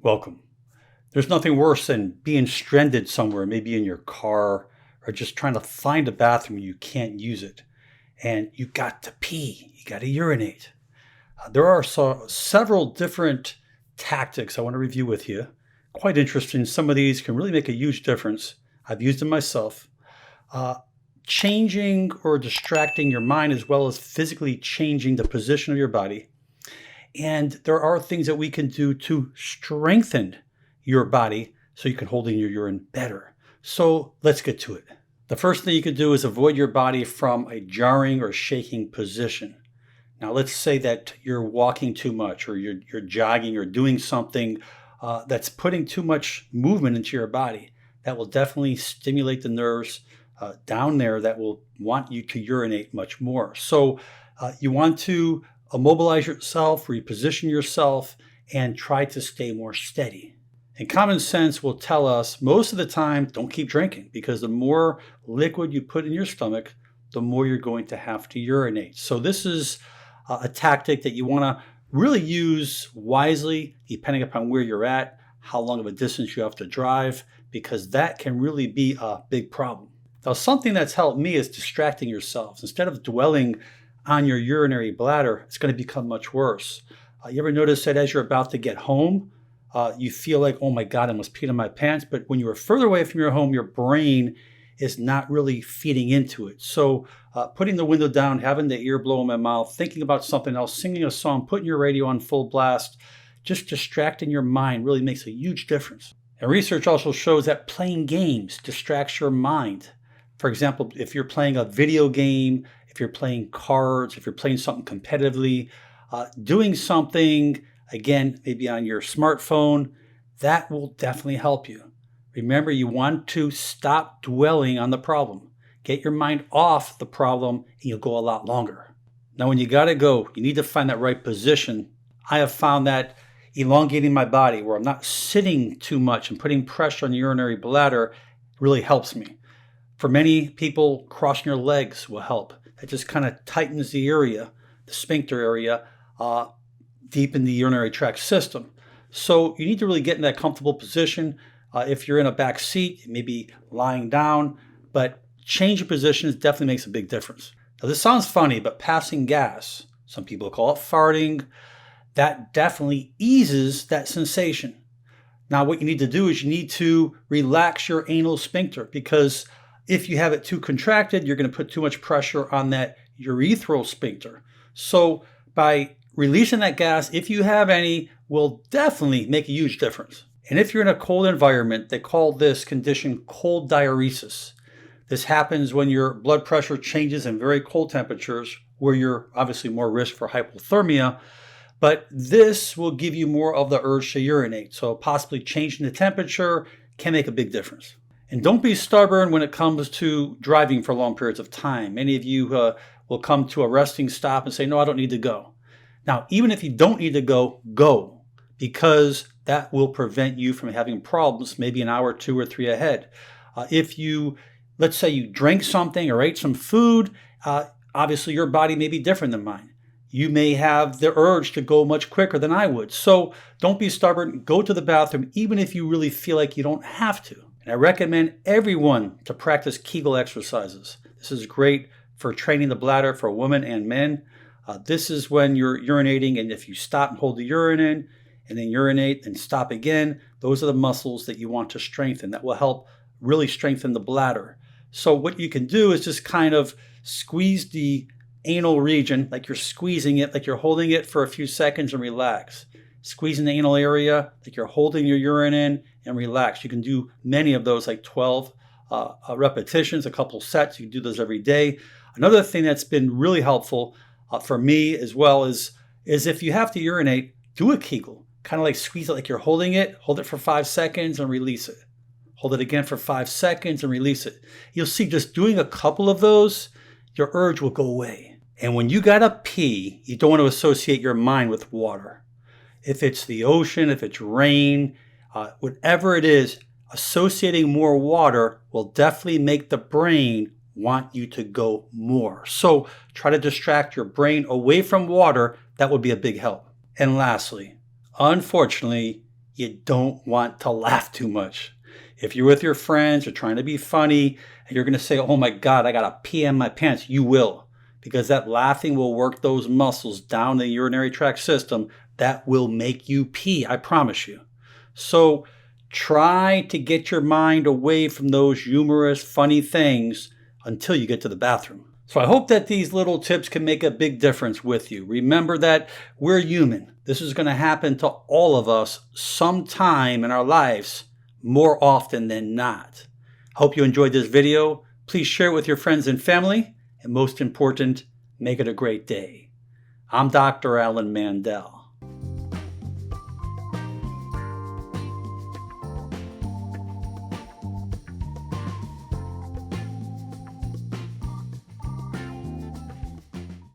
Welcome. There's nothing worse than being stranded somewhere, maybe in your car, or just trying to find a bathroom and you can't use it. And you got to pee, you got to urinate. There are several different tactics I want to review with you. Quite interesting. Some of these can really make a huge difference. I've used them myself. Uh, Changing or distracting your mind as well as physically changing the position of your body. And there are things that we can do to strengthen your body so you can hold in your urine better. So let's get to it. The first thing you can do is avoid your body from a jarring or shaking position. Now, let's say that you're walking too much or you're jogging or doing something that's putting too much movement into your body. That will definitely stimulate the nerves down there that will want you to urinate much more. So you want to immobilize yourself, reposition yourself, and try to stay more steady. And common sense will tell us most of the time, don't keep drinking because the more liquid you put in your stomach, the more you're going to have to urinate. So this is a tactic that you want to really use wisely, depending upon where you're at, how long of a distance you have to drive, because that can really be a big problem. Now, something that's helped me is distracting yourselves. Instead of dwelling on your urinary bladder, it's going to become much worse. You ever notice that as you're about to get home, you feel like, oh my God, I must pee in my pants. But when you are further away from your home, your brain is not really feeding into it. So putting the window down, having the ear blow in my mouth, thinking about something else, singing a song, putting your radio on full blast, just distracting your mind really makes a huge difference. And research also shows that playing games distracts your mind. For example, if you're playing a video game, if you're playing cards, if you're playing something competitively, doing something, again, maybe on your smartphone, that will definitely help you. Remember, you want to stop dwelling on the problem. Get your mind off the problem and you'll go a lot longer. Now, when you got to go, you need to find that right position. I have found that elongating my body where I'm not sitting too much and putting pressure on the urinary bladder really helps me. For many people, crossing your legs will help. It just kind of tightens the area, the sphincter area, deep in the urinary tract system. So you need to really get in that comfortable position. If you're in a back seat, maybe lying down, but change of positions definitely makes a big difference. Now, this sounds funny, but passing gas, some people call it farting, that definitely eases that sensation. Now, what you need to do is you need to relax your anal sphincter because if you have it too contracted, you're going to put too much pressure on that urethral sphincter. So by releasing that gas, if you have any, will definitely make a huge difference. And if you're in a cold environment, they call this condition cold diuresis. This happens when your blood pressure changes in very cold temperatures, where you're obviously more risk for hypothermia, but this will give you more of the urge to urinate. So possibly changing the temperature can make a big difference. And don't be stubborn when it comes to driving for long periods of time. Many of you will come to a resting stop and say, no, I don't need to go. Now, even if you don't need to go, go, because that will prevent you from having problems maybe an hour, 2 or 3 ahead. If you, let's say you drank something or ate some food, obviously your body may be different than mine. You may have the urge to go much quicker than I would. So don't be stubborn. Go to the bathroom, even if you really feel like you don't have to. And I recommend everyone to practice Kegel exercises. This is great for training the bladder for women and men. This is when you're urinating, and if you stop and hold the urine in, and then urinate and stop again, those are the muscles that you want to strengthen. That will help really strengthen the bladder. So what you can do is just kind of squeeze the anal region, like you're squeezing it, like you're holding it for a few seconds and relax. Squeezing the anal area, like you're holding your urine in and relax. You can do many of those, like 12 repetitions, a couple sets. You can do those every day. Another thing that's been really helpful for me as well is if you have to urinate, do a Kegel. Kind of like squeeze it like you're holding it. Hold it for 5 seconds and release it. Hold it again for 5 seconds and release it. You'll see just doing a couple of those, your urge will go away. And when you gotta pee, you don't want to associate your mind with water. If it's the ocean, if it's rain, whatever it is, associating more water will definitely make the brain want you to go more. So try to distract your brain away from water. That would be a big help. And lastly, unfortunately, you don't want to laugh too much. If you're with your friends, you're trying to be funny, and you're going to say, oh my God, I got to pee in my pants, you will. Because that laughing will work those muscles down the urinary tract system that will make you pee, I promise you. So try to get your mind away from those humorous, funny things until you get to the bathroom. So I hope that these little tips can make a big difference with you. Remember that we're human. This is going to happen to all of us sometime in our lives, more often than not. Hope you enjoyed this video. Please share it with your friends and family. And most important, make it a great day. I'm Dr. Alan Mandell.